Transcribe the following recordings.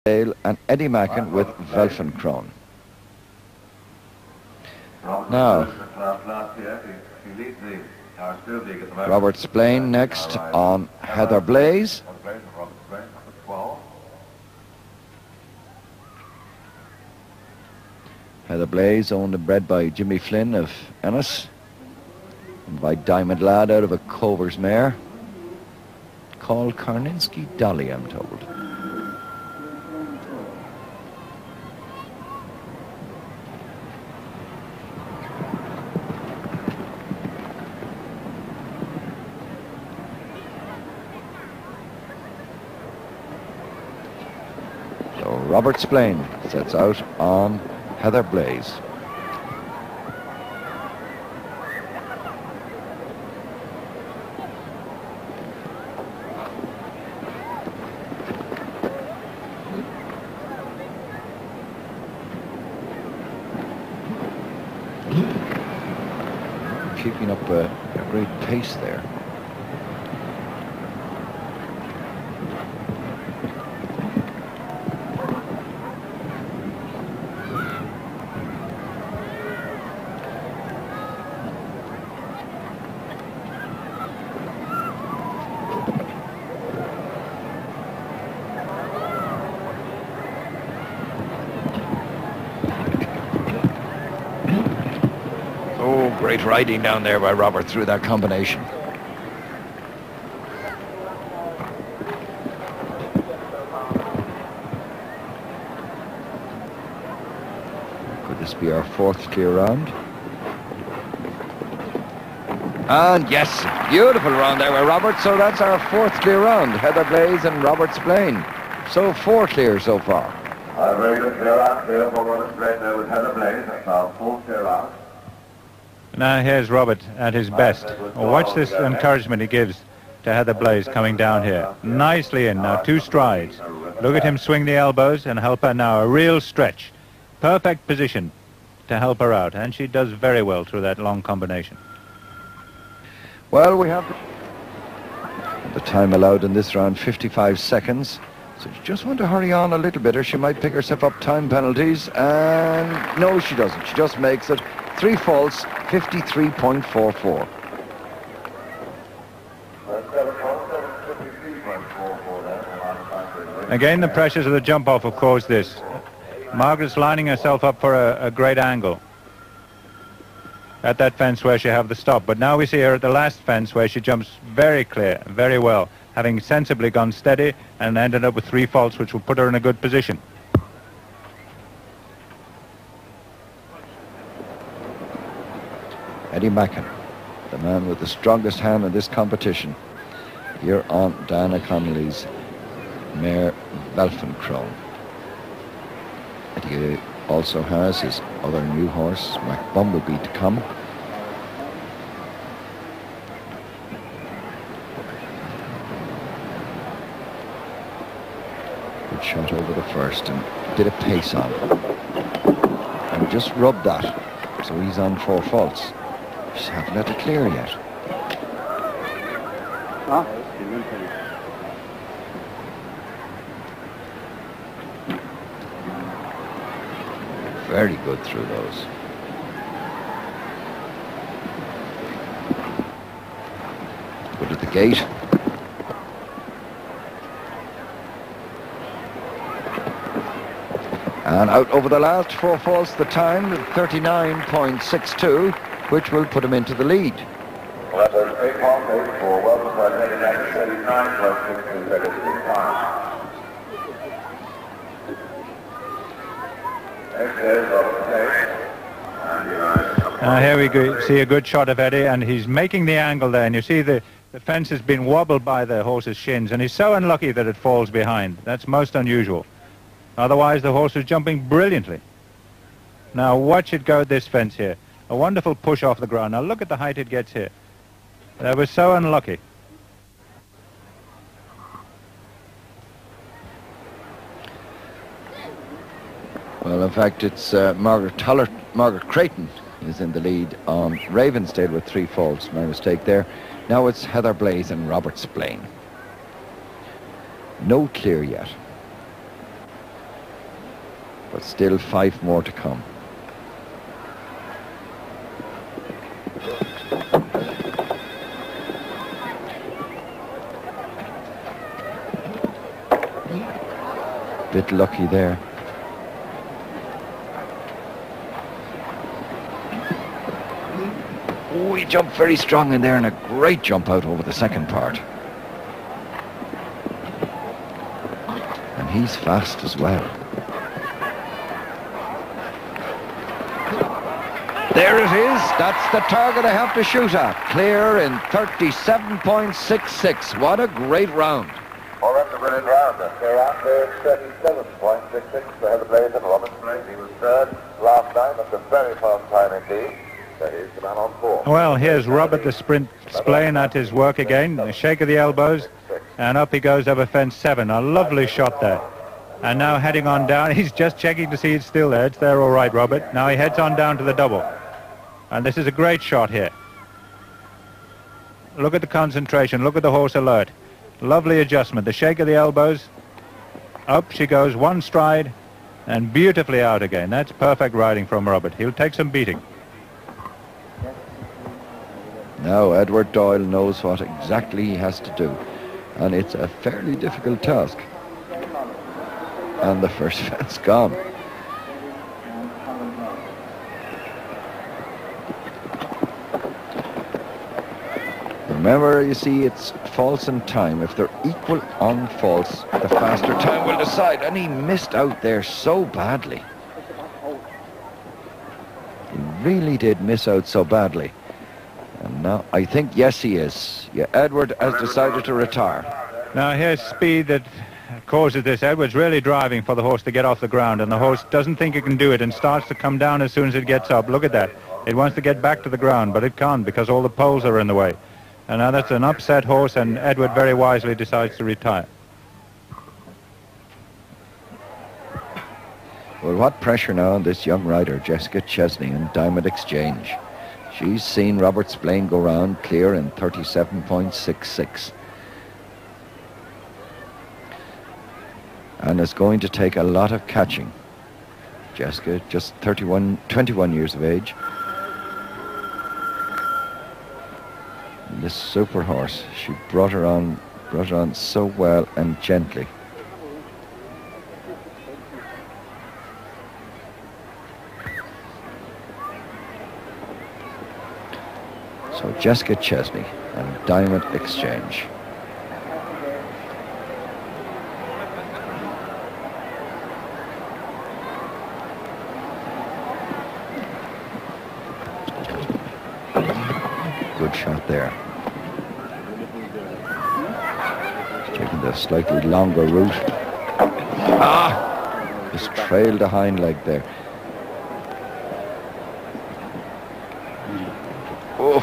and Eddie Macken with Welfenkron. Now, Robert Splain next on Heather Blaze. Heather Blaze, owned and bred by Jimmy Flynn of Ennis, and by Diamond Lad out of a Cover's mare called Karninski Dolly, I'm told. So Robert Splain sets out on Heather Blaze. Keeping up a great pace there. Great riding down there by Robert through that combination. Could this be our fourth clear round? And yes, beautiful round there by Robert. So that's our fourth clear round. Heather Blaze and Robert Splain. So 4 clear so far. A very good clear round there for Robert Splain there with Heather Blaze. That's our 4th clear round. Now here's Robert at his best. Watch this encouragement he gives to Heather Blaze coming down here. Nicely in, now 2 strides. Look at him swing the elbows and help her now, a real stretch. Perfect position to help her out, and she does very well through that long combination. Well, we have the time allowed in this round, 55 seconds. So you just want to hurry on a little bit or she might pick herself up time penalties, and no, she doesn't. She just makes it 3 faults, 53.44. Again, the pressures of the jump off have caused this. Margaret's lining herself up for a great angle at that fence where she have the stop. But now we see her at the last fence where she jumps very clear, very well, having sensibly gone steady and ended up with 3 faults, which will put her in a good position. Eddie Macken, the man with the strongest hand in this competition, here on Diana Connolly's mare Welfenkron. Eddie also has his other new horse, Mac Bumblebee, to come. Good shot over the first and did a pace on and just rubbed that, so he's on 4 faults. Just haven't let it clear yet. Huh? Very good through those. Good at the gate. And out over the last 4 faults, the time 39.62, which will put him into the lead. Well, that's 8 faults, 8 for Welfenkron, by 39 plus 16 seconds in time. Here we go, see a good shot of Eddie, and he's making the angle there, and you see the fence has been wobbled by the horse's shins, and he's so unlucky that it falls behind. That's most unusual. Otherwise the horse is jumping brilliantly. Now watch it go at this fence here. A wonderful push off the ground. Now look at the height it gets here. That was so unlucky. Well, in fact, it's Margaret Creighton is in the lead on Ravensdale with 3 faults. My mistake there. Now it's Heather Blaze and Robert Splain. No clear yet. but still 5 more to come. Bit lucky there. Oh, he jumped very strong in there, and a great jump out over the second part. And he's fast as well. There it is. That's the target I have to shoot at. Clear in 37.66. What a great round. Well, that's a brilliant round. They're out there 37.66 ahead of Blaze and Robert Blaze. He was third last time. That's a very fast time indeed. That is the man on 4. Well, here's Robert the sprint Splain at his work again. A shake of the elbows, and up he goes over fence 7. A lovely shot there. And now heading on down. He's just checking to see it's still there. It's there all right, Robert. Now he heads on down to the double. And this is a great shot here. Look at the concentration. Look at the horse alert. Lovely adjustment. The shake of the elbows. Up she goes, one stride, and beautifully out again. That's perfect riding from Robert. He'll take some beating. Now Edward Doyle knows what exactly he has to do, and it's a fairly difficult task. And the first fence gone. Remember, you see, it's false in time. If they're equal on false, the faster time will decide. And he missed out there so badly. He really did miss out so badly. And now, I think, yes, he is. Yeah, Edward has decided to retire. Now here's speed that causes this. Edward's really driving for the horse to get off the ground, and the horse doesn't think it can do it and starts to come down as soon as it gets up. Look at that. It wants to get back to the ground, but it can't because all the poles are in the way. And now that's an upset horse, and Edward very wisely decides to retire. Well, what pressure now on this young rider, Jessica Chesney, in Diamond Exchange. She's seen Robert Splain go round clear in 37.66. And it's going to take a lot of catching. Jessica, just 21 years of age. This super horse, she brought her on so well and gently. So Jessica Chesney and Diamond Exchange. Good shot there. Taking the slightly longer route. Just trailed the hind leg there. Oh,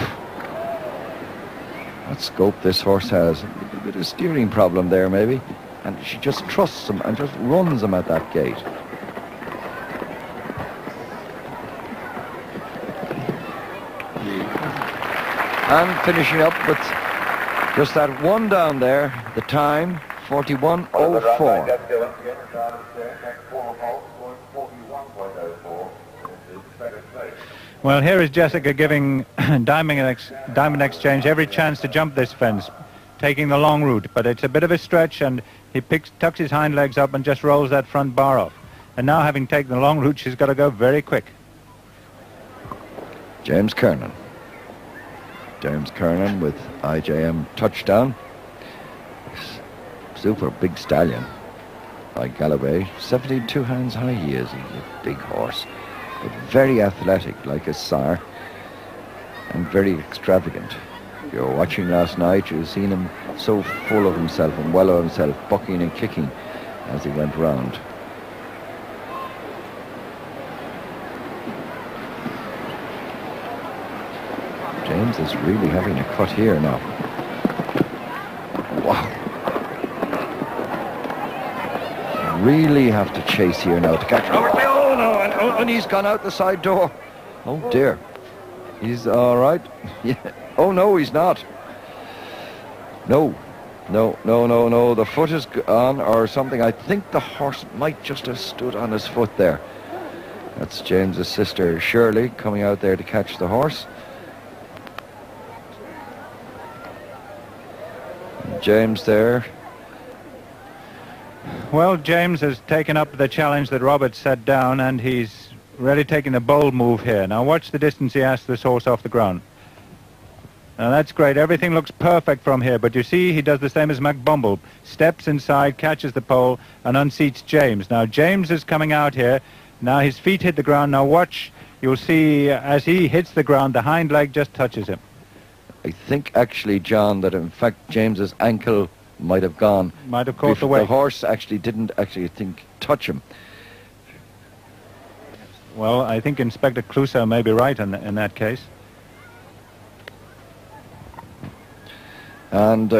what scope this horse has. A little bit of steering problem there maybe. And she just trusts him and just runs him at that gate. And finishing up with just that one down there, the time, 41.04. Well, here is Jessica giving Diamond Exchange every chance to jump this fence, taking the long route, but it's a bit of a stretch, and he tucks his hind legs up and just rolls that front bar off. And now, having taken the long route, she's got to go very quick. James Kernan. James Kernan with IJM touchdown. Super big stallion by Galloway. 72 hands high he is. He's a big horse, but very athletic like his sire, and very extravagant. You were watching last night, you've seen him so full of himself and well of himself, bucking and kicking as he went round. James is really having a cut here now. Wow. Really have to chase here now to catch Robert. Oh no, and he's gone out the side door. Oh dear. He's all right. Yeah. Oh no, he's not. No. No, no, no, no. The foot is on or something. I think the horse might just have stood on his foot there. That's James's sister Shirley coming out there to catch the horse. James there. Well, James has taken up the challenge that Robert set down, and he's really taking the bold move here. Now watch the distance he asked this horse off the ground. Now that's great. Everything looks perfect from here, but you see he does the same as MacBumble. Steps inside, catches the pole, and unseats James. Now James is coming out here. Now his feet hit the ground. Now watch. You'll see as he hits the ground, the hind leg just touches him. I think actually, John, that in fact James's ankle might have gone. Might have caught the weight. The horse actually didn't touch him. Well, I think Inspector Clouseau may be right in that case. And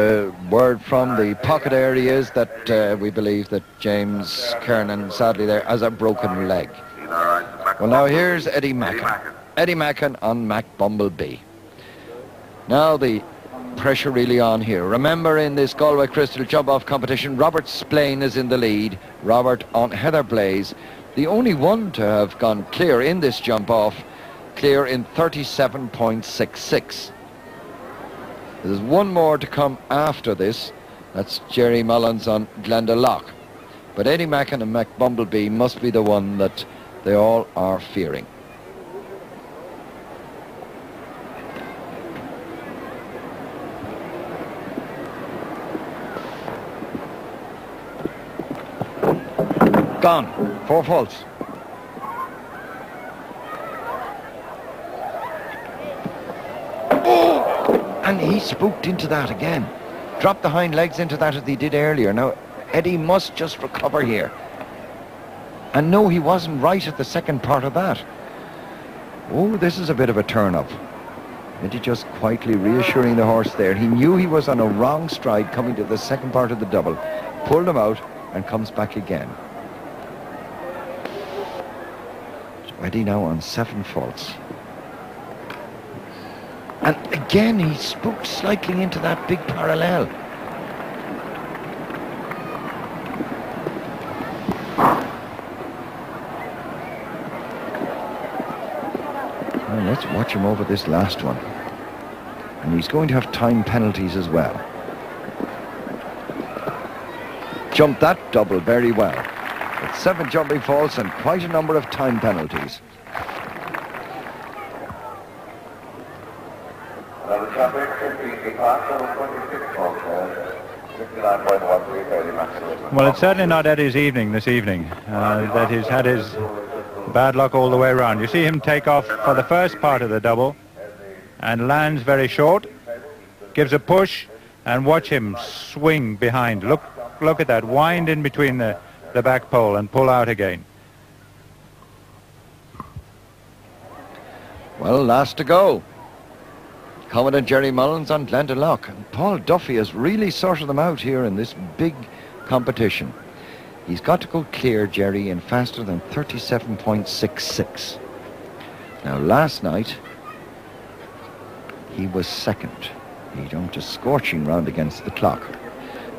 word from the pocket area is that we believe that James Kernan, sadly there, has a broken leg. Well, now here's Eddie Macken. Eddie Macken on Mac Bumblebee. Now the pressure really on here. Remember, in this Galway Crystal jump-off competition, Robert Splain is in the lead. Robert on Heather Blaze, the only one to have gone clear in this jump-off, clear in 37.66. There's one more to come after this. That's Jerry Mullins on Glendalough. But Eddie Macken and Mac Bumblebee must be the one that they all are fearing. Gone. 4 faults. Oh! And he spooked into that again. Dropped the hind legs into that as he did earlier. Now, Eddie must just recover here. And no, he wasn't right at the second part of that. Oh, this is a bit of a turn-up. Eddie just quietly reassuring the horse there. He knew he was on a wrong stride coming to the second part of the double. Pulled him out and comes back again. Eddie now on 7 faults. And again he spooked slightly into that big parallel. Well, let's watch him over this last one. And he's going to have time penalties as well. Jumped that double very well. 7 jumping faults and quite a number of time penalties. Well, it's certainly not Eddie's evening this evening. That he's had his bad luck all the way around. You see him take off for the first part of the double and lands very short, gives a push, and watch him swing behind. Look at that, wind in between the back pole and pull out again. Well, last to go. Commandant Jerry Mullins on Glendalough. And Paul Duffy has really sorted them out here in this big competition. He's got to go clear, Jerry, in faster than 37.66. Now, last night, he was second. He jumped a scorching round against the clock.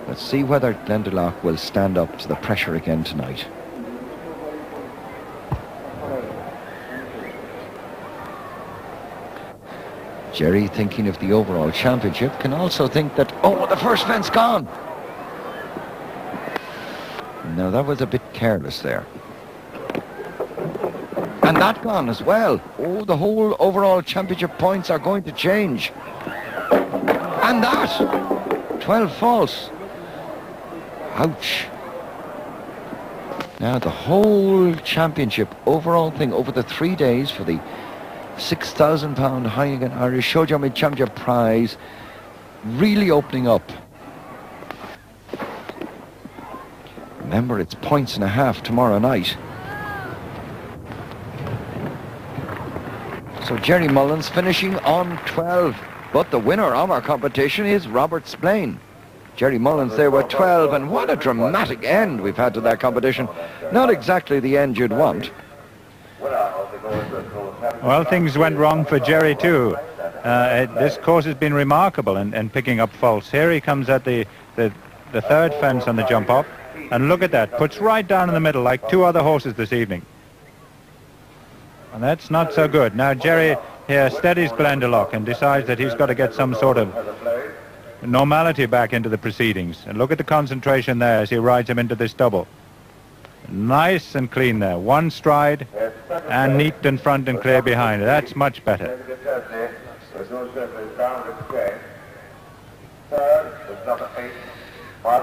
Let's see whether Glendalough will stand up to the pressure again tonight. Jerry, thinking of the overall championship, can also think that, oh, the first fence gone. Now, that was a bit careless there. And that gone as well. Oh, the whole overall championship points are going to change. And that! 12 false. Ouch. Now, the whole championship overall thing over the 3 days for the £6,000 Heineken Irish Show Jumping Championship prize really opening up. Remember, it's 1.5 points tomorrow night. So Jerry Mullins finishing on 12. But the winner of our competition is Robert Splain. Jerry Mullins there with 12, and what a dramatic end we've had to that competition. Not exactly the end you'd want. Well, things went wrong for Jerry too. This course has been remarkable in picking up faults. Here he comes at the third fence on the jump off, and look at that, puts right down in the middle like two other horses this evening. And that's not so good. Now Jerry here steadies Glendalough and decides that he's got to get some sort of normality back into the proceedings. And look at the concentration there as he rides him into this double. Nice and clean there. One stride and neat in front and clear behind. That's much better.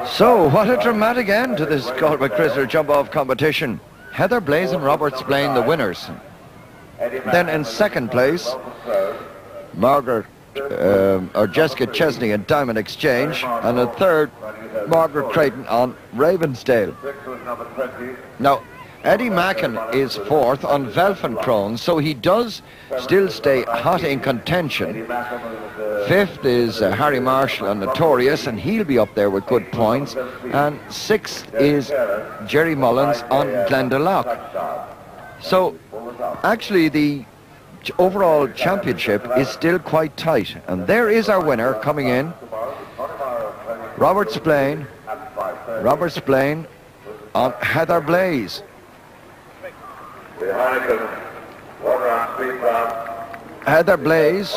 So, what a dramatic end to this Galway Crystal jump-off competition. Heather Blaze and Robert Splain, the winners. Then in second place, Jessica Chesney and Diamond Exchange, and in third, Margaret Creighton on Ravensdale. Now, Eddie Macken is fourth on Velfencrone, so he does still stay hot in contention. Fifth is Harry Marshall and Notorious, and he'll be up there with good points. And sixth is Jerry Mullins on Glendalough. So, actually, the overall championship is still quite tight. And there is our winner coming in. Robert Splain on Heather Blaze. Heather Blaze,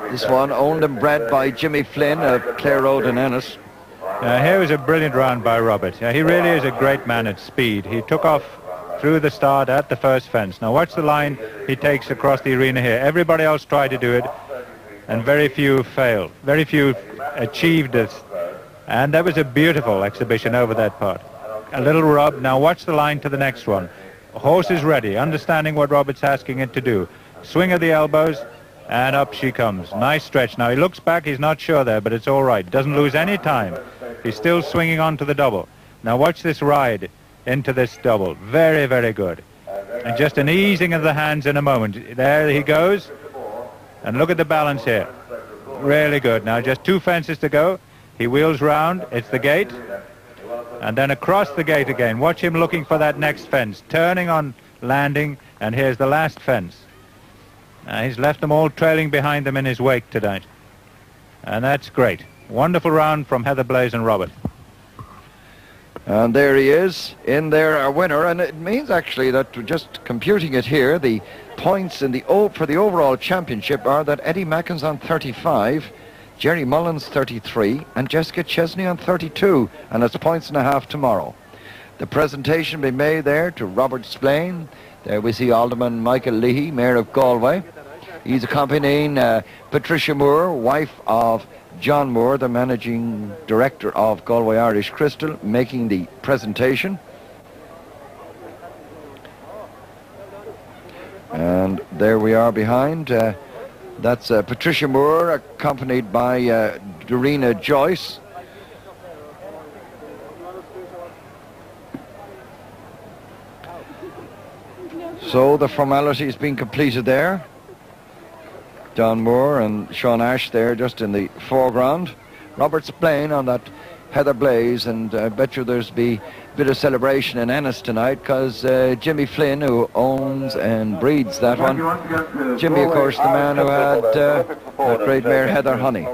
this one owned and bred by Jimmy Flynn of Clare Road in Ennis. Here was a brilliant round by Robert. He really is a great man at speed. He took off through the start at the first fence. Now watch the line he takes across the arena here. Everybody else tried to do it, and very few failed. Very few achieved this. And that was a beautiful exhibition over that part. A little rub. Now watch the line to the next one. Horse is ready, understanding what Robert's asking it to do. Swing of the elbows, and up she comes. Nice stretch. Now he looks back, he's not sure there, but it's all right. Doesn't lose any time. He's still swinging on to the double. Now watch this ride into this double. Very, very good. And just an easing of the hands in a moment. There he goes. And look at the balance here. Really good. Now just two fences to go. He wheels round. It's the gate. And then across the gate again. Watch him looking for that next fence. Turning on landing. And here's the last fence. He's left them all trailing behind him in his wake tonight. And that's great. Wonderful round from Heather Blaze and Robert. And there he is, in there, our winner. And it means actually that, just computing it here, the points in for the overall championship are that Eddie Macken's on 35, Jerry Mullins 33, and Jessica Chesney on 32, and it's points and a half tomorrow. The presentation will be made there to Robert Splain. There we see Alderman Michael Leahy, Mayor of Galway. He's accompanying Patricia Moore, wife of John Moore, the managing director of Galway Irish Crystal, making the presentation. And there we are behind. That's Patricia Moore, accompanied by Dorina Joyce. So the formalities being completed there. John Moore and Sean Ash there just in the foreground. Robert Splain on that Heather Blaze, and I bet you there's be a bit of celebration in Ennis tonight because Jimmy Flynn, who owns and breeds that one. Jimmy, of course, the man who had the great mare Heather Honey.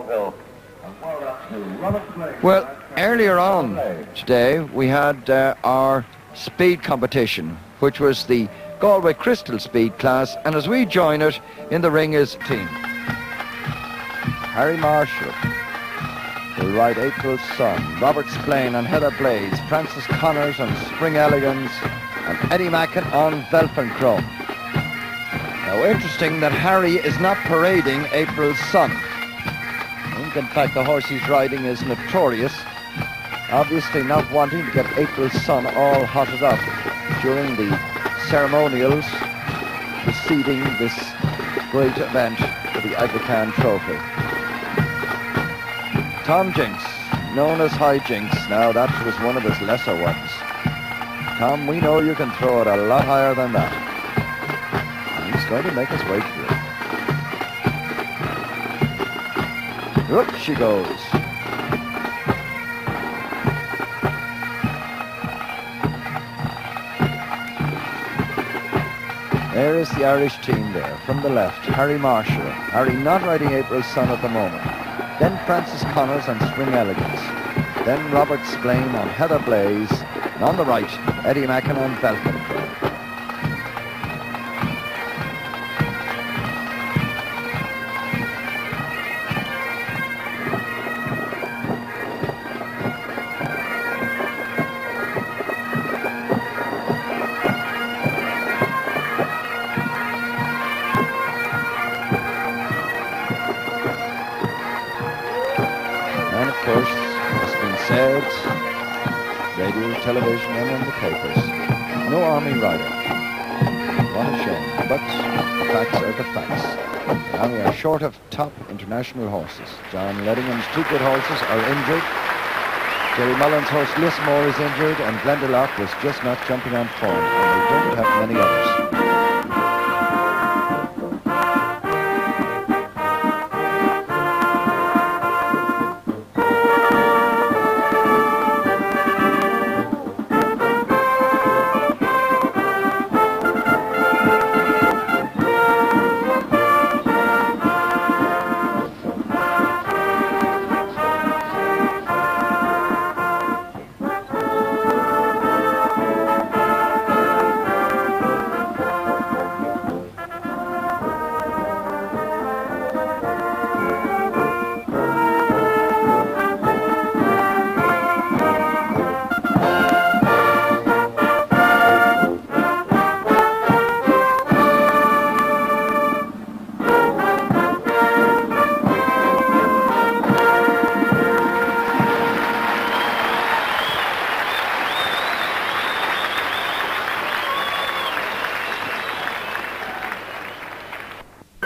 Well, earlier on today we had our speed competition, which was the Galway Crystal Speed class, and as we join it, in the ring is team. Harry Marshall will ride April's Son, Robert Splain and Heather Blaze, Francis Connors on Spring Elegance, and Eddie Macken on Velfencrone. Now, interesting that Harry is not parading April's Son. I think, in fact, the horse he's riding is Notorious, obviously not wanting to get April's Son all hotted up during the ceremonials preceding this great event for the Aga Trophy. Tom Jinks, known as High Jinks. Now that was one of his lesser ones. Tom, we know you can throw it a lot higher than that. And he's going to make his way through. Up she goes. There is the Irish team there. From the left, Harry Marshall. Harry not riding April's Sun at the moment. Then Francis Connors on Spring Elegance. Then Robert Splain on Heather Blaze. And on the right, Eddie Mackin on Velcro. Said, radio, television and in the papers. No Army rider. What a shame. But the facts are the facts. Now we are short of top international horses. John Leddingham's two good horses are injured. Jerry Mullen's horse Lismore is injured and Glendalough was just not jumping on form. And they don't have many others.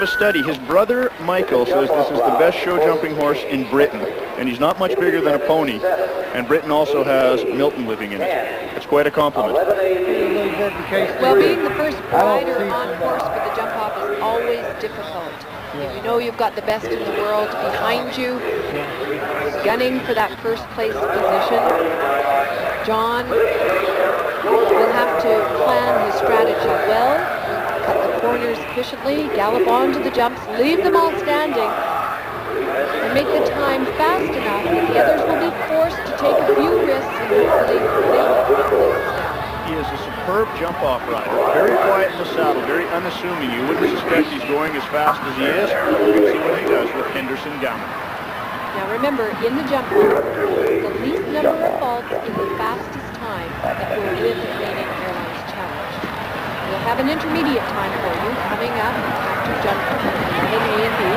Study. His brother Michael says this is the best show jumping horse in Britain, and he's not much bigger than a pony, and Britain also has Milton living in it. It's quite a compliment. Well, being the first rider on horse with the jump off is always difficult. You know you've got the best in the world behind you, gunning for that first place position. John will have to plan his strategy well. Cut the corners efficiently, gallop onto the jumps, leave them all standing, and make the time fast enough that the others will be forced to take a few risks and hopefully they He is a superb jump-off rider, very quiet in the saddle, very unassuming. You wouldn't suspect he's going as fast as he is. You can see what he does with Henderson Gammon. Now remember, in the jump-off, the least number of faults in the fastest time that will win the Canadian Airlines Challenge. We'll have an intermediate time for you coming up after jump from 11 A and B.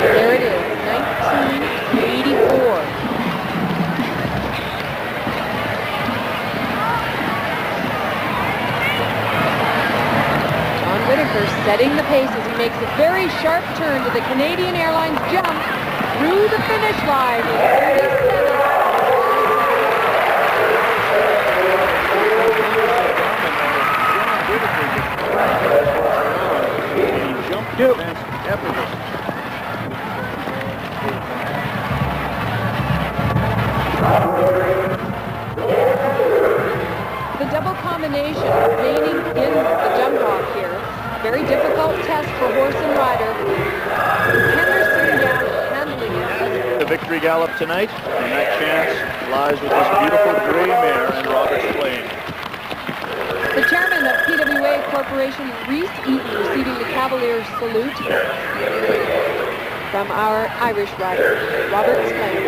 There it is, 1984. John Whitaker setting the pace as he makes a very sharp turn to the Canadian Airlines jump through the finish line in 37. The double combination remaining in the jump off here. Very difficult test for horse and rider. Henderson Gammon handling it. The victory gallop tonight, and that chance lies with this beautiful gray mare and Robert Splain. The chairman of PWA Corporation, Reese Eaton, receiving the Cavaliers salute from our Irish rider, Robert Splain.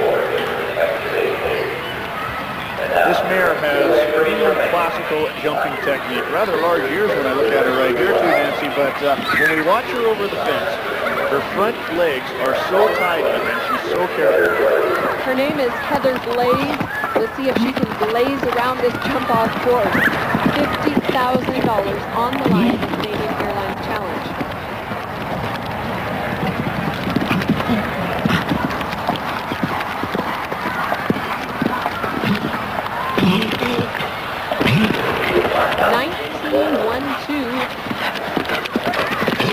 This mare has premium classical jumping technique. Rather large ears when I look at her right here too, Nancy, but when we watch her over the fence, her front legs are so tidy and she's so careful. Her name is Heather Blaze. Let's see if she can blaze around this jump-off course. $50,000 on the line for the Canadian Airlines Challenge.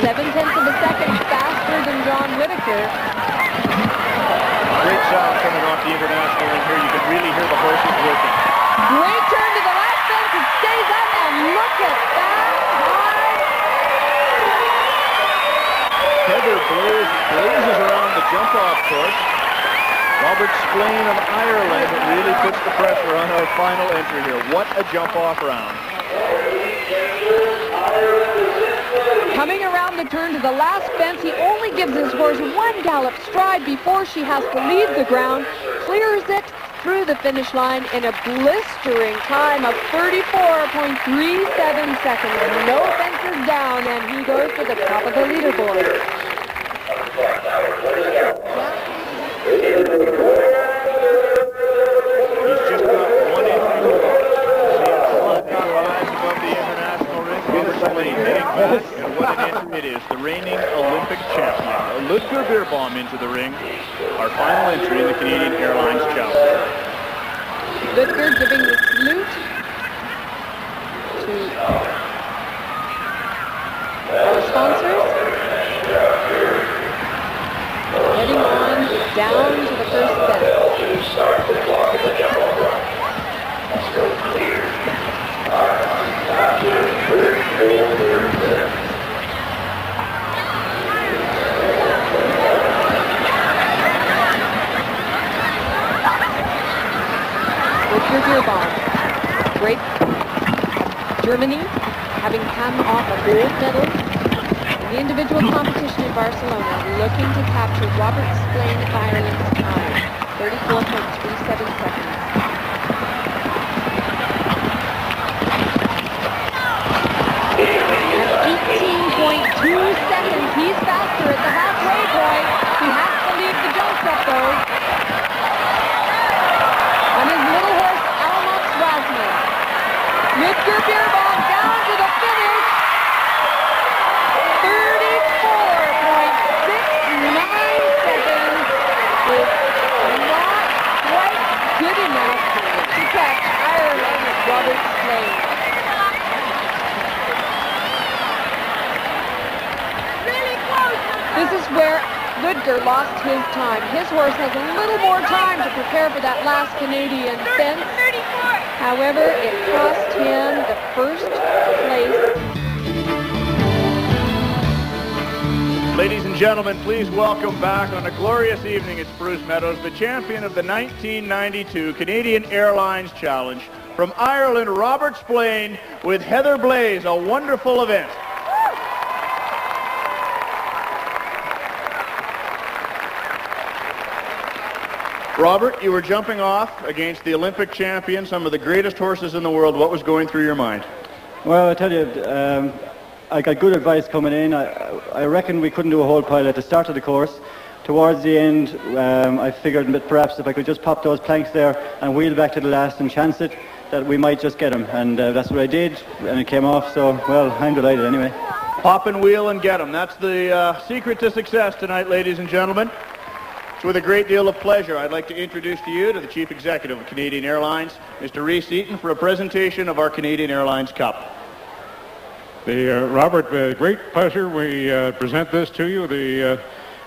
.7 of a second faster than John Whitaker. Great sound coming off the international in here. You can really hear the horses working. Great turn to the left fence. It stays up, and look at jump-off course. Robert Splain of Ireland really puts the pressure on our final entry here. What a jump-off round. Coming around the turn to the last fence, he only gives his horse one gallop stride before she has to leave the ground, clears it through the finish line in a blistering time of 34.37 seconds. No fences down, and he goes to the top of the leaderboard. He's just got one entry to go. See a front rise above the international ring. Robert Splain heading back, and what an entry it is. The reigning Olympic champion, Ludger Beerbaum, into the ring. Our final entry in the Canadian Airlines Challenge. Ludger giving the salute to our sponsors. Heading on down to the first fence. Ludger Beerbaum, great Germany, having come off a gold medal in the individual competition in Barcelona, looking to capture Robert Splain of Ireland's time, 34.37 seconds. At 18.2 seconds, he's faster at the halfway point. He has to leave the jump up though. On his little horse, Almox Rasmus. Ludger Beerbaum down to the finish. 34.69 seconds is not quite good enough to catch Ireland's Robert Splain. This is where Ludger lost his time. His horse has a little more time to prepare for that last Canadian fence. However, it cost him the first place. Ladies and gentlemen, please welcome back on a glorious evening at Spruce Meadows, the champion of the 1992 Canadian Airlines Challenge. From Ireland, Robert Splain with Heather Blaze, a wonderful event. Robert, you were jumping off against the Olympic champion, some of the greatest horses in the world. What was going through your mind? Well, I tell you, I got good advice coming in. I reckon we couldn't do a whole pile at the start of the course. Towards the end, I figured that perhaps if I could just pop those planks there and wheel back to the last and chance it, that we might just get them. And that's what I did, and it came off. So, well, I'm delighted anyway. Pop and wheel and get them. That's the secret to success tonight, ladies and gentlemen. It's with a great deal of pleasure I'd like to introduce to you to the Chief Executive of Canadian Airlines, Mr. Rhys Eaton, for a presentation of our Canadian Airlines Cup. Robert, great pleasure. We present this to you.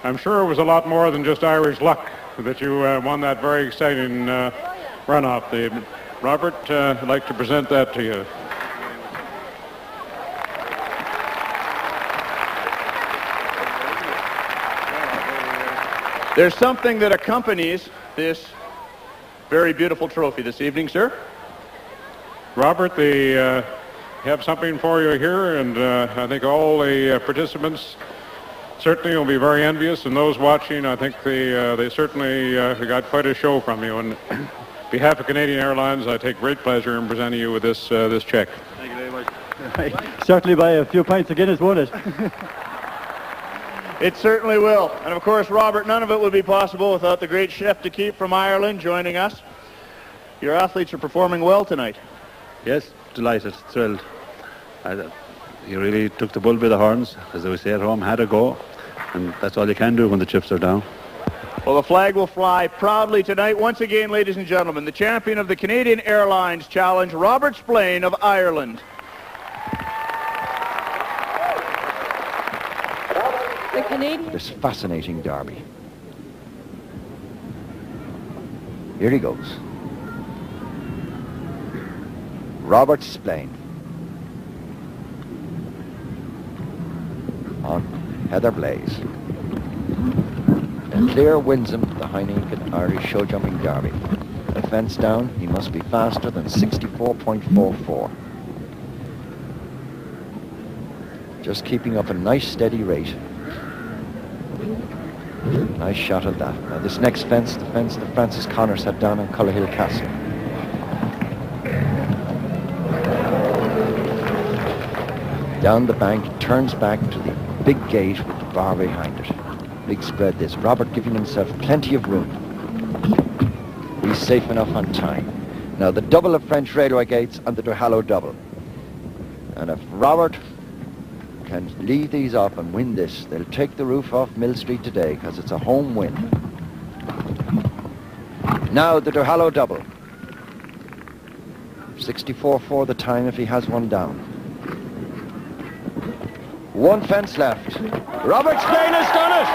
I'm sure it was a lot more than just Irish luck that you won that very exciting runoff. Robert, I'd like to present that to you. There's something that accompanies this very beautiful trophy this evening, sir. Robert, they have something for you here, and I think all the participants certainly will be very envious, and those watching, I think they certainly got quite a show from you. And on behalf of Canadian Airlines, I take great pleasure in presenting you with this check. Thank you very much. Certainly by a few pints of Guinness, won't it? It certainly will. And of course, Robert, none of it would be possible without the great chef to keep from Ireland joining us. Your athletes are performing well tonight. Yes, delighted, thrilled. You really took the bull by the horns, as we say at home, had a go, and that's all you can do when the chips are down. Well, the flag will fly proudly tonight. Once again, ladies and gentlemen, the champion of the Canadian Airlines Challenge, Robert Splain of Ireland. The Canadian... This fascinating derby. Here he goes. Robert Splain. On Heather Blaze. Clear wins him the Heineken Irish Show Jumping Derby. A fence down, he must be faster than 64.44. Just keeping up a nice steady rate. Nice shot at that. Now this next fence, the fence that Francis Connors had down on Cullerhill Castle. Down the bank, turns back to the big gate with the bar behind it. Big spread this. Robert giving himself plenty of room. He's safe enough on time. Now the double of French railway gates and the Duhallow double. And if Robert can lead these up and win this, they'll take the roof off Mill Street today because it's a home win. Now the Duhallow double. 64.4 the time if he has one down. One fence left. Robert Spain has done it!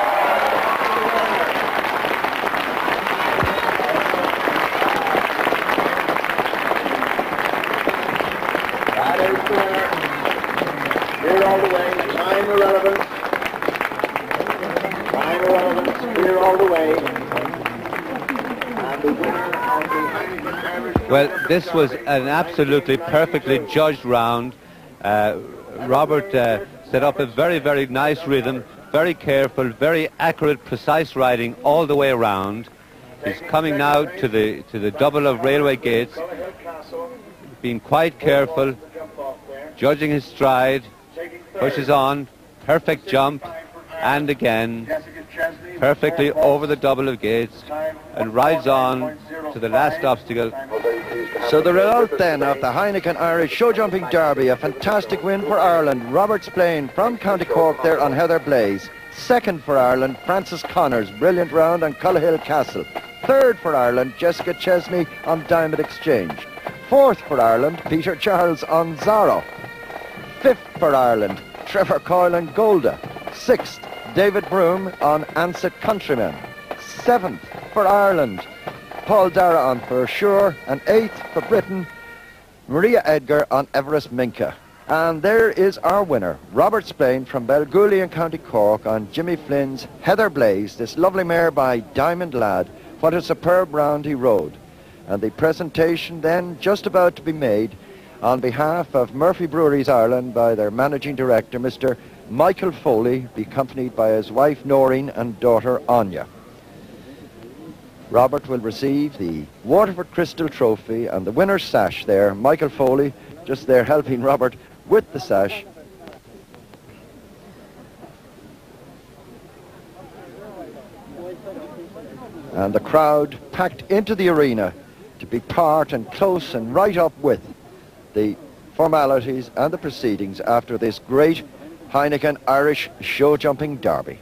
That is clear all the way. Time irrelevant. Time irrelevant. Clear all the way. And the winner of the Heineken Irish. Well, this was an absolutely perfectly judged round. Robert set up a very, very nice rhythm, very careful, very accurate, precise riding all the way around. He's coming now to the double of railway gates, being quite careful, judging his stride, pushes on, perfect jump, and again, perfectly over the double of gates, and rides on to the last obstacle. So the result then of the Heineken Irish Show Jumping Derby, a fantastic win for Ireland. Robert Spillane from County Cork there on Heather Blaze. Second for Ireland, Francis Connors, brilliant round on Cullerhill Castle. Third for Ireland, Jessica Chesney on Diamond Exchange. Fourth for Ireland, Peter Charles on Zorro. Fifth for Ireland, Trevor Coyle on Golda. Sixth, David Broome on Ansett Countryman. Seventh for Ireland, Paul Dara on For Sure, and eighth for Britain, Maria Edgar on Everest Minka. And there is our winner, Robert Spillane from Belgooly in County Cork on Jimmy Flynn's Heather Blaze, this lovely mare by Diamond Lad. What a superb round he rode. And the presentation then just about to be made on behalf of Murphy Breweries Ireland by their managing director, Mr. Michael Foley, accompanied by his wife Noreen and daughter Anya. Robert will receive the Waterford Crystal Trophy and the winner's sash there. Michael Foley just there helping Robert with the sash. And the crowd packed into the arena to be part and close and right up with the formalities and the proceedings after this great Heineken Irish Show Jumping Derby.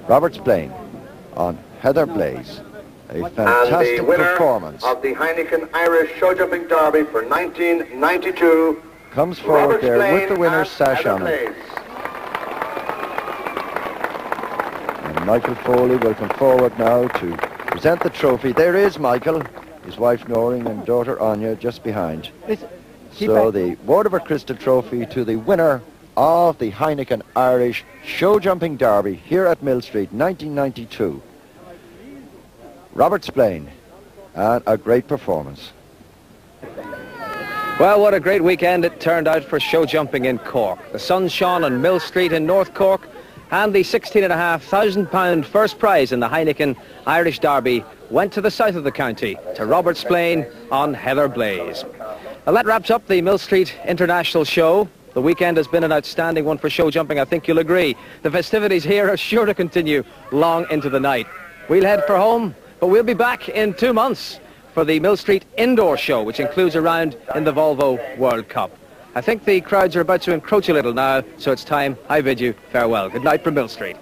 Robert Spillane on Heather Blaze. A fantastic performance. Of the Heineken Irish Show Jumping Derby for 1992 comes forward there with the winner's sash on him. And Michael Foley will come forward now to present the trophy. There is Michael, his wife Noreen and daughter Anya just behind. So the Waterford Crystal Trophy to the winner of the Heineken Irish Show Jumping Derby here at Mill Street, 1992. Robert Spillane, and a great performance. Well, what a great weekend it turned out for show jumping in Cork. The sun shone on Mill Street in North Cork, and the £16,500 first prize in the Heineken Irish Derby went to the south of the county, to Robert Spillane on Heather Blaze. Well, that wraps up the Mill Street International Show. The weekend has been an outstanding one for show jumping, I think you'll agree. The festivities here are sure to continue long into the night. We'll head for home, but we'll be back in 2 months for the Mill Street Indoor Show, which includes a round in the Volvo World Cup. I think the crowds are about to encroach a little now, so it's time I bid you farewell. Good night from Mill Street.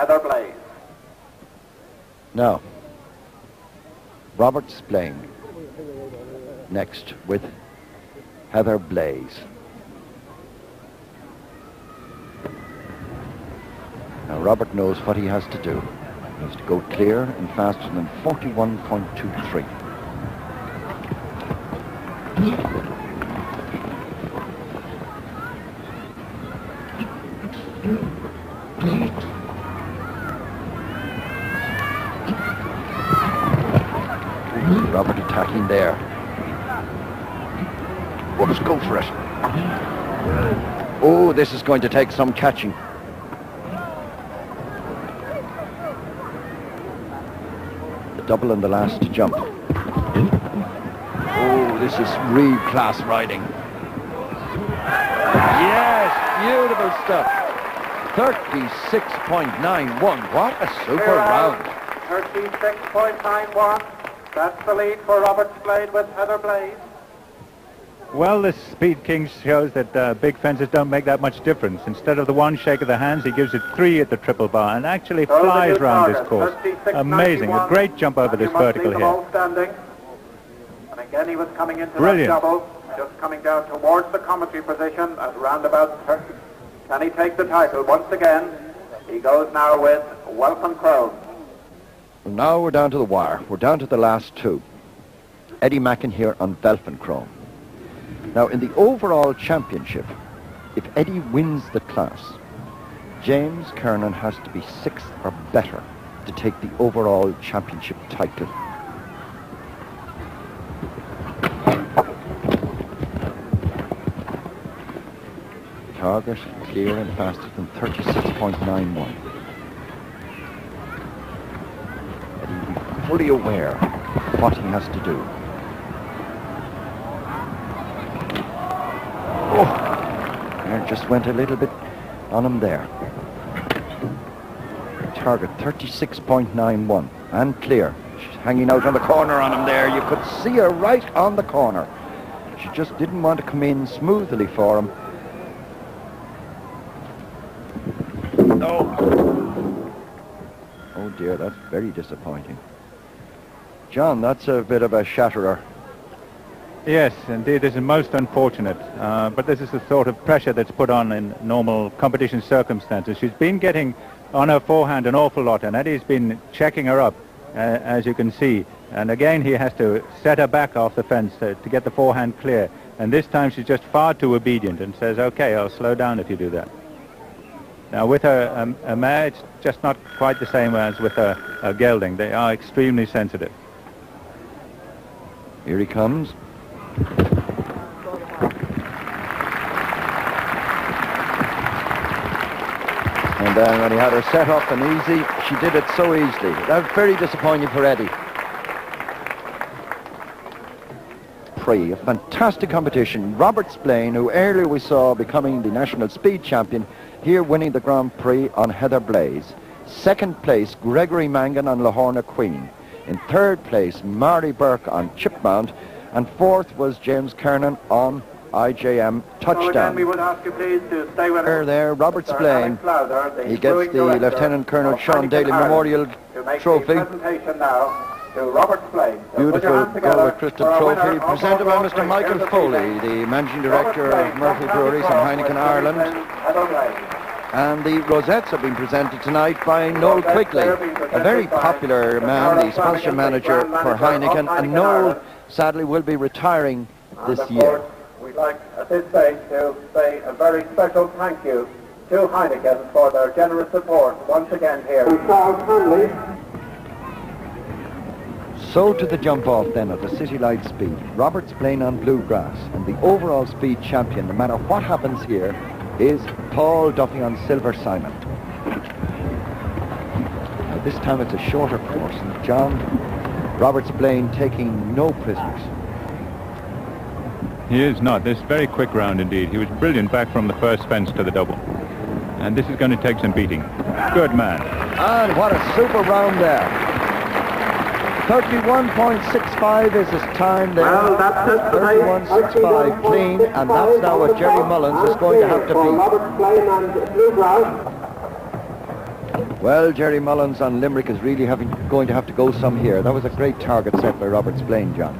Heather Blaze. Now, Robert Splain next with Heather Blaze. Now Robert knows what he has to do. He has to go clear and faster than 41.23. Robert attacking there. Oh, let's go for it. Oh, this is going to take some catching. The double in the last jump. Oh, this is real class riding. Yes, beautiful stuff. 36.91. What a super round. 36.91. That's the lead for Robert Splain with Heather Blaze. Well, this Speed King shows that big fences don't make that much difference. Instead of the one shake of the hands, he gives it 3 at the triple bar and actually flies round this course. Amazing. A great jump over this vertical here. And again, he was coming into Brilliant. that double, just coming down towards the commentary position at round about 30. Can he take the title once again? He goes now with Welcome Crown. Now we're down to the wire. We're down to the last 2. Eddie Mackin here on Velpenchrome. Now in the overall championship, if Eddie wins the class, James Kernan has to be 6th or better to take the overall championship title. Target clear and faster than 36.91. Eddie will be fully aware of what he has to do. Oh, there just went a little bit on him there. Target 36.91 and clear. She's hanging out on the corner on him there. You could see her right on the corner. She just didn't want to come in smoothly for him. Oh dear, that's very disappointing. John, that's a bit of a shatterer. Yes, indeed, this is most unfortunate. But this is the sort of pressure that's put on in normal competition circumstances. She's been getting on her forehand an awful lot, and Eddie's been checking her up, as you can see. And again, he has to set her back off the fence to get the forehand clear. And this time she's just far too obedient and says, okay, I'll slow down if you do that. Now with a mare, it's just not quite the same as with a gelding. They are extremely sensitive. Here he comes. And then when he had her set up and easy, she did it so easily. That was very disappointing for Eddie. Prix, a fantastic competition. Robert Splain, who earlier we saw becoming the national speed champion, here winning the Grand Prix on Heather Blaze. 2nd place, Gregory Mangan on Lahorna Queen. In 3rd place, Mary Burke on Chipmount. And 4th was James Kernan on IJM Touchdown. So again, we would ask you please to stay with us. There, Robert Splain. He gets the Lieutenant Colonel Sean Daly Memorial Trophy. Presentation now to Robert Splain. Beautiful Galway Crystal Trophy presented by Mr. Michael Foley, the Managing Director of Murphy Breweries and Heineken Ireland. And the rosettes have been presented tonight by Noel Quigley, a very popular man, the sponsor manager for Heineken. And Noel, sadly, will be retiring this year. We'd like at this stage to say a very special thank you to Heineken for their generous support once again here. So to the jump off then at the City Light Speed. Robert Splain on bluegrass, and the overall speed champion, no matter what happens here, is Paul Duffy on Silver Simon. Now this time it's a shorter course, and John, Robert Splain taking no prisoners. He is not. This is a very quick round indeed. He was brilliant back from the first fence to the double. And this is going to take some beating. Good man. And what a super round there. 31.65 is his time there. Well, that's it. 31.65 clean, and that's now what Jerry Mullins is going to have to beat. Robert Splain and bluegrass. Well, Jerry Mullins on Limerick is really going to have to go some here. That was a great target set by Robert Splain, John.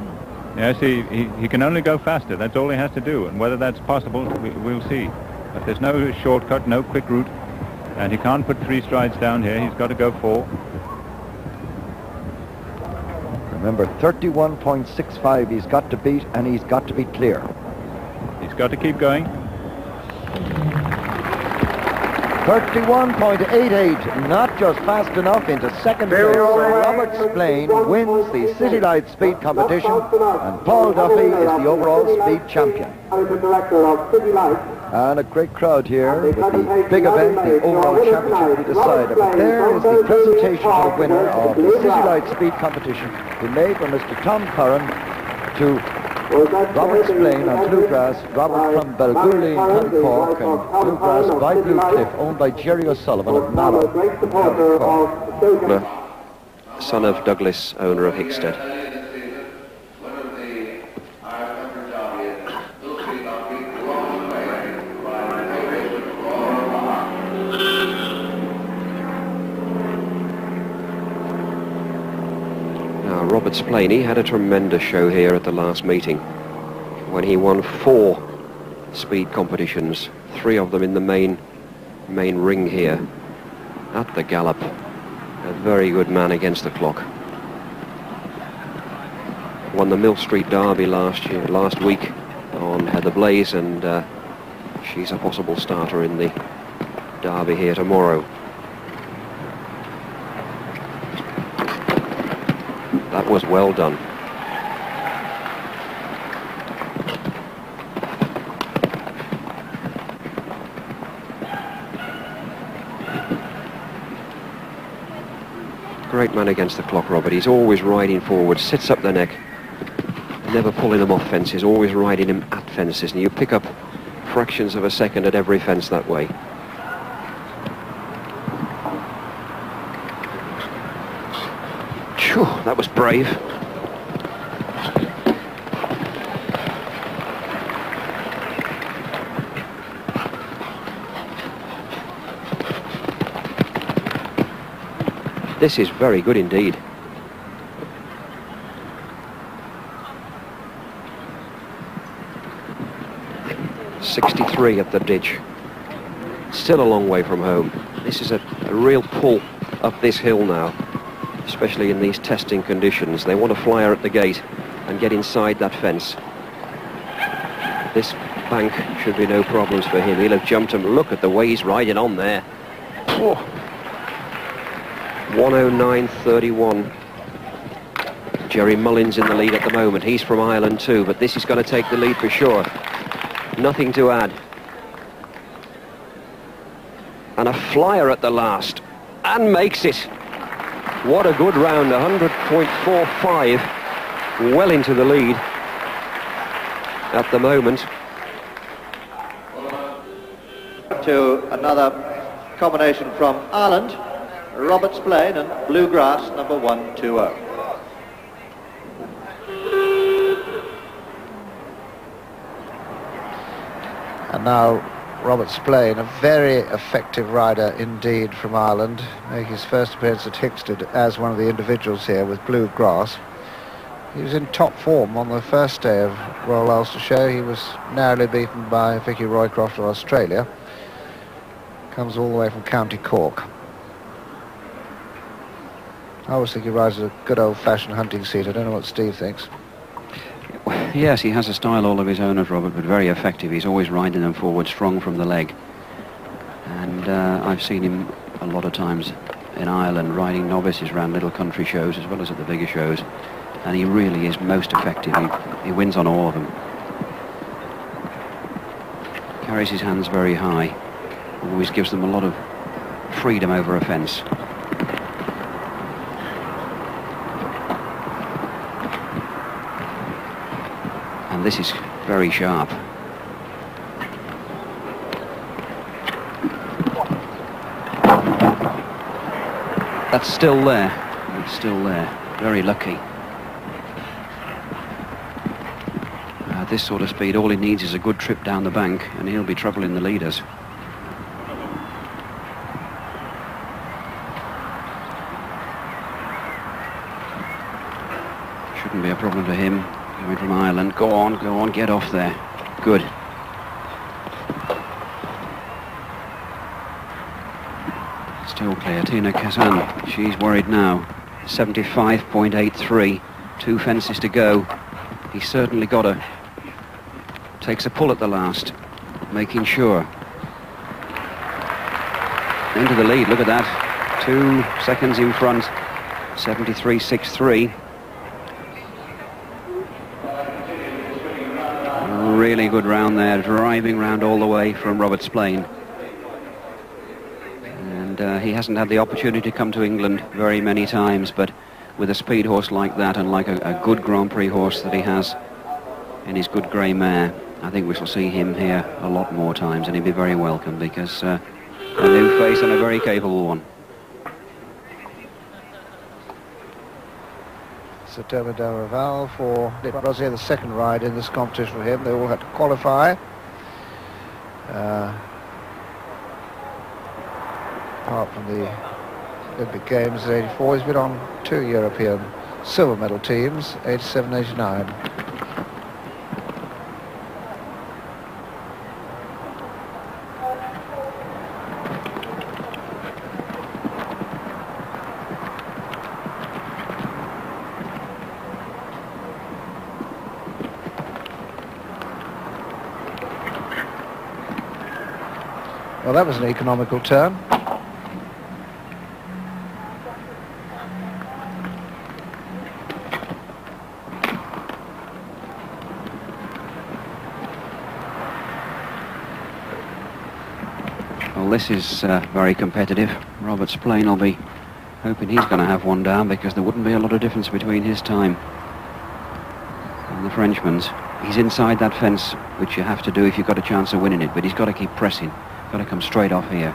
Yes, he can only go faster. That's all he has to do. And whether that's possible, we'll see. But there's no shortcut, no quick route. And he can't put 3 strides down here. He's got to go 4. Remember, 31.65 he's got to beat, and he's got to be clear. He's got to keep going. 31.88, not just fast enough into second place. So Robert Splain wins the City Light Speed competition, and Paul Duffy is the overall speed champion. And a great crowd here with the big event, the overall championship to be decided. But there is the presentation of the winner of the City Light Speed competition, who made from Mr. Tom Curran to Robert Splain on Bluegrass, Robert from Balgooley in County Cork, and Bluegrass by Blue Cliff, owned by Jerry O'Sullivan of Mallow, County Cork. Son of Douglas, owner of Hickstead. Robert Splain, he had a tremendous show here at the last meeting when he won 4 speed competitions, 3 of them in the main ring here at the Gallop. A very good man against the clock. Won the Mill Street Derby last week on Heather Blaze, and she's a possible starter in the Derby here tomorrow. That was well done. Great man against the clock, Robert. He's always riding forward, sits up the neck, never pulling them off fences, always riding him at fences, and you pick up fractions of a second at every fence that way. Phew, that was brave. This is very good indeed. .63 at the ditch. Still a long way from home. This is a real pull up this hill now, especially in these testing conditions. They want a flyer at the gate and get inside that fence. This bank should be no problems for him. He'll have jumped him. Look at the way he's riding on there. Oh. 109.31. Jerry Mullins in the lead at the moment. He's from Ireland too, but this is going to take the lead for sure. Nothing to add. And a flyer at the last, and makes it. What a good round, 100.45, well into the lead at the moment. To another combination from Ireland, Robert Splain and Bluegrass, number 120. And now Robert Splain, a very effective rider indeed from Ireland, making his first appearance at Hickstead as one of the individuals here with Bluegrass. He was in top form on the first day of Royal Ulster Show. He was narrowly beaten by Vicky Roycroft of Australia. Comes all the way from County Cork. I always think he rides a good old-fashioned hunting seat. I don't know what Steve thinks. Yes, he has a style all of his own, Robert, but very effective. He's always riding them forward strong from the leg. And I've seen him a lot of times in Ireland riding novices around little country shows as well as at the bigger shows. And he really is most effective. He wins on all of them. Carries his hands very high. Always gives them a lot of freedom over a fence. And this is very sharp. That's still there. It's still there. Very lucky. This sort of speed, all he needs is a good trip down the bank and he'll be troubling the leaders. shouldn't be a problem to him. Coming from Ireland. Go on, get off there. Good. Still clear. Tina Kazan, she's worried now. 75.83. 2 fences to go. He's certainly got her. Takes a pull at the last. Making sure. Into the lead, look at that. 2 seconds in front. 73.63. Really good round there, driving round all the way from Robert Splain. And he hasn't had the opportunity to come to England very many times, but with a speed horse like that and like a good Grand Prix horse that he has in his good grey mare, I think we shall see him here a lot more times, and he'll be very welcome, because a new face and a very capable one. Sir Thomas Daraval for Nick Rosier, the second ride in this competition for him. They all had to qualify. Apart from the Olympic Games at 84, he's been on 2 European silver medal teams, 87, 89. Well, that was an economical turn. Well, this is very competitive. Robert Splain will be hoping he's going to have one down, because there wouldn't be a lot of difference between his time and the Frenchman's. He's inside that fence, which you have to do if you've got a chance of winning it, but he's got to keep pressing. Got to come straight off here.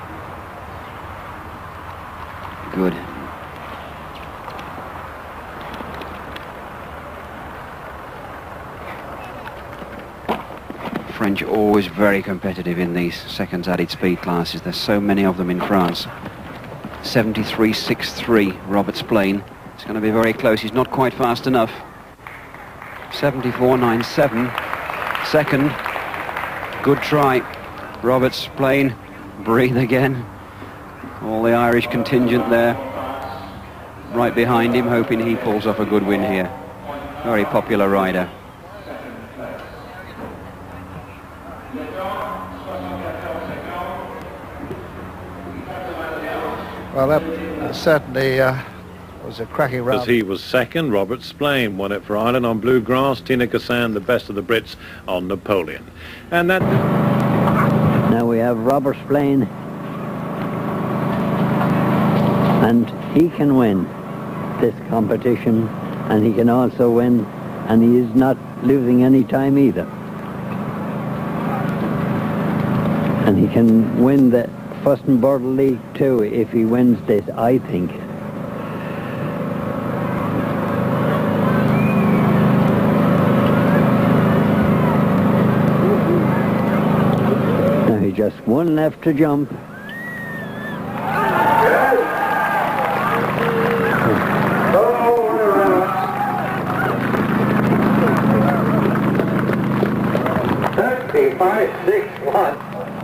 Good. French always very competitive in these seconds added speed classes. There's so many of them in France. 73.63 Robert Splain. It's going to be very close. He's not quite fast enough. 74.97. Second. Good try. Robert Splain, breathe again. All the Irish contingent there, right behind him, hoping he pulls off a good win here. Very popular rider. Well, that certainly was a cracking round. As he was second, Robert Splain won it for Ireland on Blue Grass. Tina Kazan, the best of the Brits, on Napoleon. And that... Now we have Robert Splain, and he can win this competition, and he can also win, and he is not losing any time either. And he can win the Fuston-Burdle League too if he wins this, I think. Just one left to jump.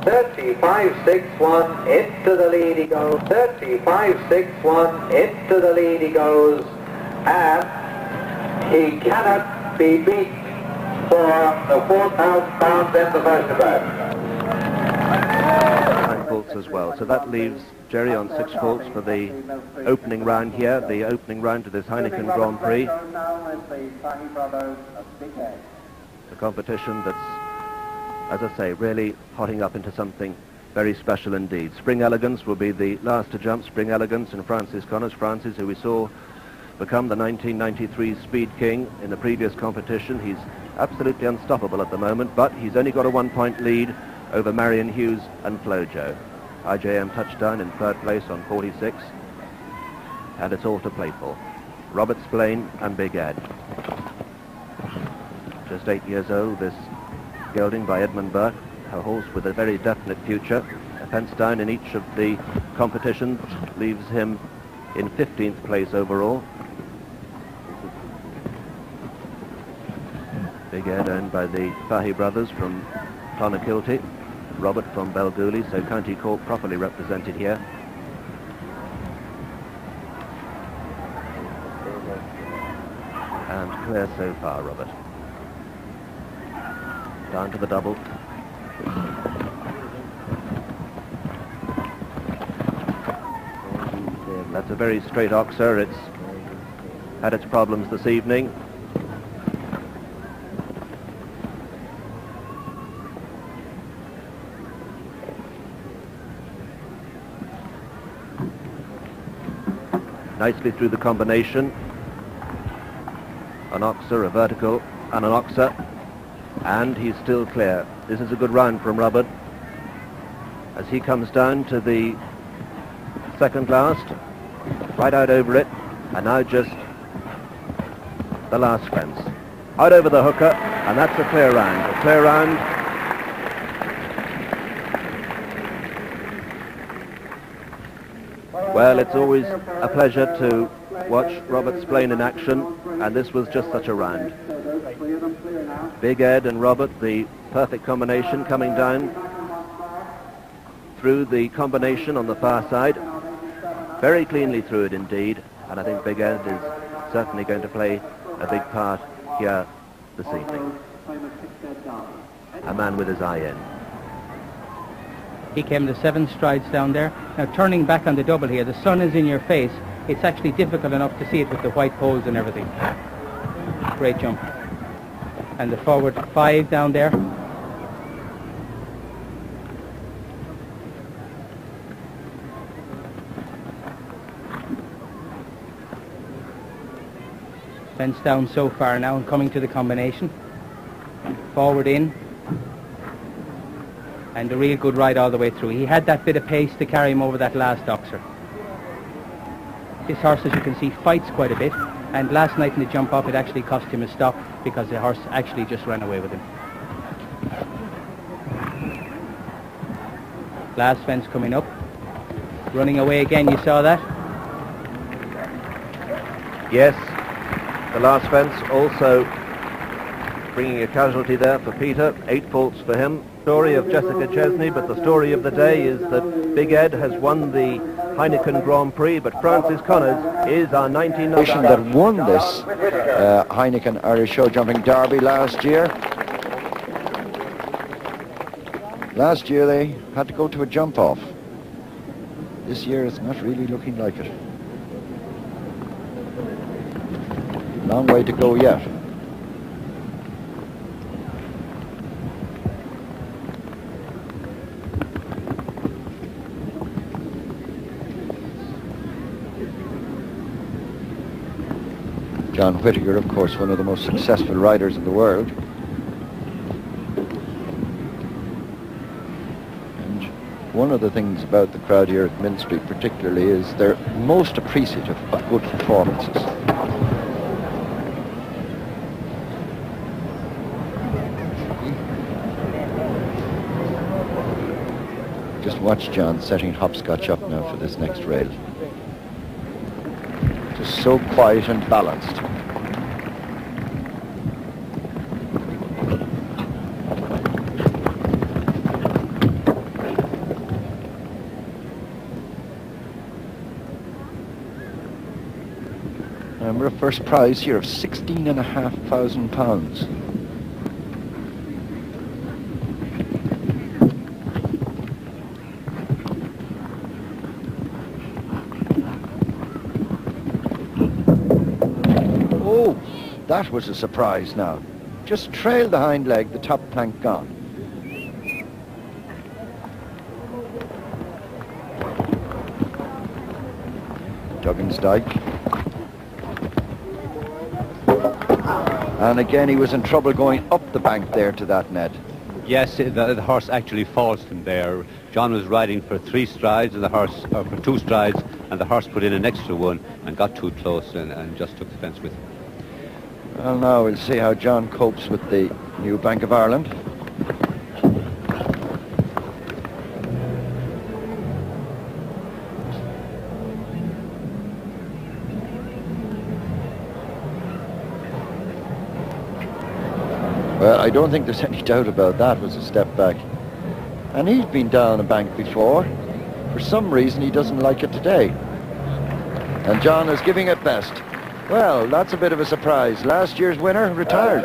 $35.61 into the lead he goes. 35.61 into the lead he goes, and he cannot be beat for the 4,000 pounds in the first event. As well. So that leaves Jerry on 6 faults for the opening round here, the opening round to this Heineken Grand Prix. A competition that's, as I say, really hotting up into something very special indeed. Spring Elegance will be the last to jump. Spring Elegance and Francis Connors. Francis, who we saw become the 1993 Speed King in the previous competition. He's absolutely unstoppable at the moment, but he's only got a 1-point lead over Marion Hughes and Flojo. IJM touchdown in 3rd place on 46, and it's all to play for. Robert Splain and Big Ed. Just 8 years old, this gelding by Edmund Burke, a horse with a very definite future. A fence down in each of the competitions leaves him in 15th place overall. Big Ed owned by the Fahey brothers from Clonakilty. Robert from Belgooly, so County Cork properly represented here. And clear so far, Robert. Down to the double. That's a very straight oxer. It's had its problems this evening. Nicely through the combination. An oxer, a vertical, and an oxer. And he's still clear. This is a good round from Robert. As he comes down to the second last, right out over it, and now just the last fence. Out over the hooker, and that's a clear round. A clear round. Well, it's always a pleasure to watch Robert Splain in action, and this was just such a round. Big Ed and Robert, the perfect combination, coming down through the combination on the far side. Very cleanly through it indeed, and I think Big Ed is certainly going to play a big part here this evening. A man with his eye in. He came the 7 strides down there. Now turning back on the double here, the sun is in your face. It's actually difficult enough to see it with the white poles and everything. Great jump. And the forward 5 down there. Fence down so far now and coming to the combination. Forward in. And a real good ride all the way through. He had that bit of pace to carry him over that last oxer. This horse, as you can see, fights quite a bit. And last night in the jump off, it actually cost him a stop because the horse actually just ran away with him. Last fence coming up. Running away again, you saw that? Yes, the last fence also bringing a casualty there for Peter. 8 faults for him. Story of Jessica Chesney, but the story of the day is that Big Ed has won the Heineken Grand Prix, but Francis Connors is our 1990 that won this Heineken Irish Show Jumping Derby last year. Last year they had to go to a jump off. This year it's not really looking like it. Long way to go yet. John Whittaker, of course, one of the most successful riders in the world. And one of the things about the crowd here at Mint Street particularly is they're most appreciative of good performances. Just watch John setting hopscotch up now for this next rail. Just so quiet and balanced. Remember, a first prize here of £16,500. Oh, that was a surprise now. Just trailed the hind leg, the top plank gone. Duggan's Dyke. And again, he was in trouble going up the bank there to that net. Yes, the horse actually falls from there. John was riding for 3 strides, and the horse, or for 2 strides, and the horse put in an extra one and got too close and just took the fence with him. Well, now we'll see how John copes with the new Bank of Ireland. Well, I don't think there's any doubt about that. Was a step back. And he's been down a bank before. For some reason, he doesn't like it today. And John is giving it best. Well, that's a bit of a surprise. Last year's winner retires.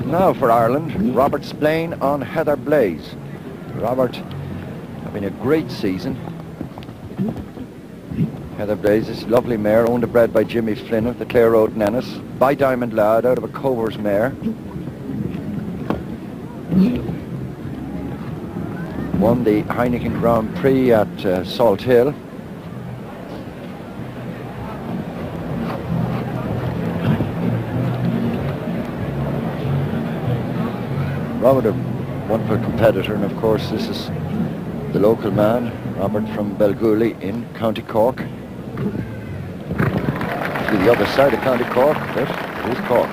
Now for Ireland, Robert Spillane on Heather Blaze. Robert having a great season. Heather Blaze, this lovely mare, owned and bred by Jimmy Flynn of the Clare Road in Ennis, by Diamond Lad out of a Cover's mare. Won the Heineken Grand Prix at Salt Hill. Robert, a wonderful competitor, and of course this is the local man, Robert from Belgooly in County Cork. To the other side of County Cork, but it is Cork.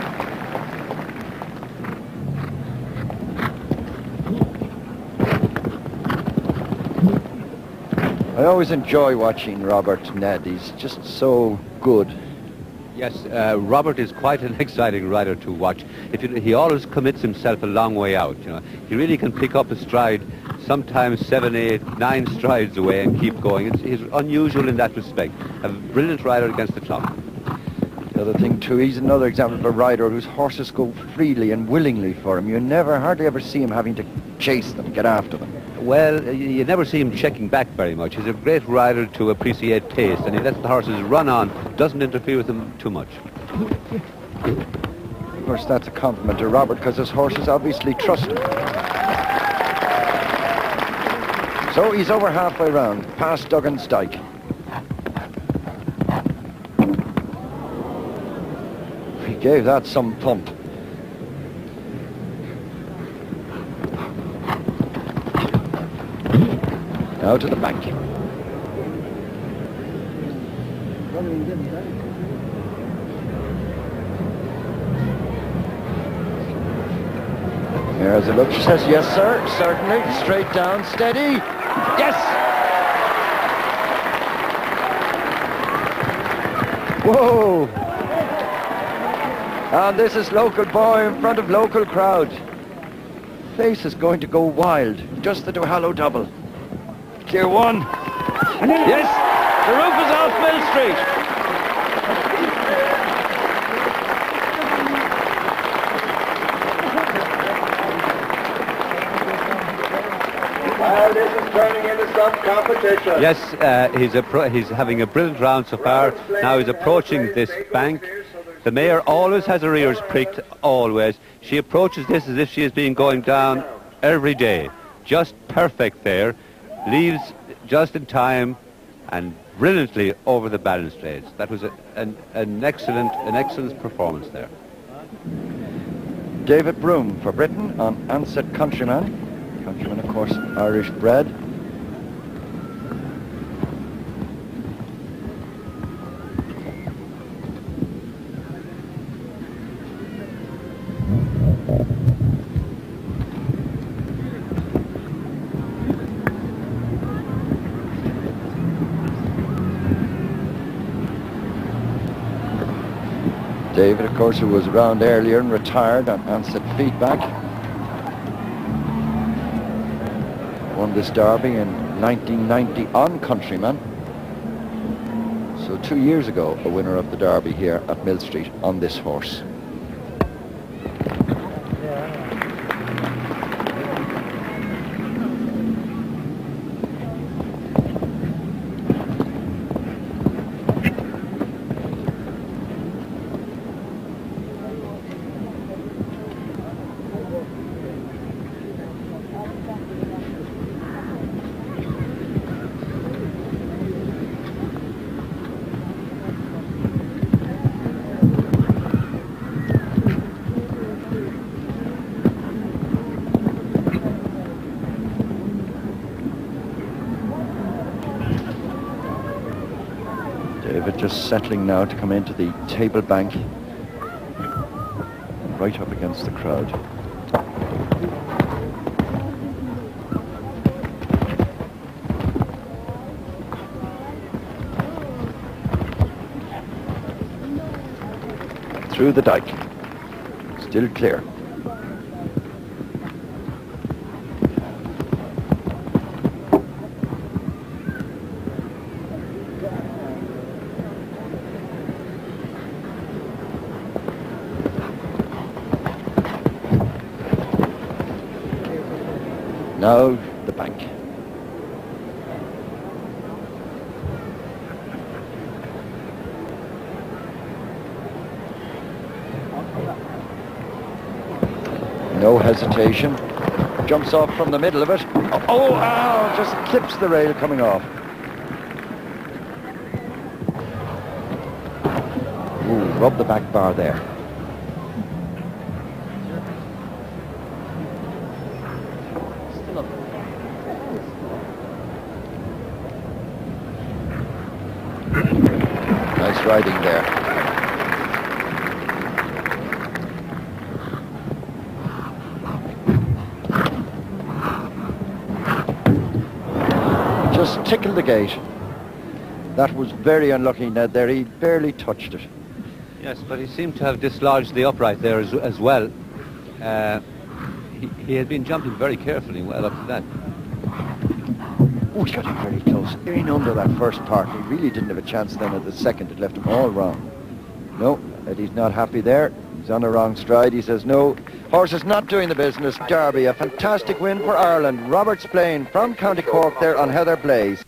I always enjoy watching Robert Ned. He's just so good. Yes, Robert is quite an exciting rider to watch. He always commits himself a long way out. You know, he really can pick up a stride, sometimes 7, 8, 9 strides away and keep going. He's unusual in that respect. A brilliant rider against the clock. The other thing too, he's another example of a rider whose horses go freely and willingly for him. You hardly ever see him having to chase them, get after them. Well, you never see him checking back very much. He's a great rider to appreciate pace, and he lets the horses run on, doesn't interfere with them too much. Of course, that's a compliment to Robert, because his horses obviously trust him. So he's over halfway round, past Duggan's Dyke. He gave that some pump. Now to the bank. There's a look. She says, yes, sir, certainly. Straight down, steady. Yes! Whoa! And this is local boy in front of local crowd. Face is going to go wild. Just the Duhallow double. Clear one. Yes, the roof is off Mill Street. Well, this is turning into some competition. Yes, he's having a brilliant round so far. Now he's approaching this bank. The mare always has her ears pricked, always. She approaches this as if she is being going down every day. Just perfect there. Leaves just in time and brilliantly over the balustrades. That was an excellent performance there. David Broom for Britain on Ansett Countryman. Countryman, of course, Irish bred. David, of course, who was around earlier and retired on Ansett Feedback. Won this derby in 1990 on Countryman. So 2 years ago, a winner of the derby here at Mill Street on this horse. David just settling now to come into the table bank, right up against the crowd. Through the dyke. Still clear. Now the bank. No hesitation. Jumps off from the middle of it. Oh, just clips the rail coming off. Ooh, rub the back bar there. Nice riding there. Just tickled the gate. That was very unlucky, Ned, there. He barely touched it. Yes, but he seemed to have dislodged the upright there as well. He had been jumping very carefully well up to that. Oh, he got in very close. In under that first part. He really didn't have a chance then at the second. It left him all wrong. No, Eddie's not happy there. He's on the wrong stride. He says, no, horse is not doing the business. Derby, a fantastic win for Ireland. Robert Spillane from County Cork there on Heather Blaze.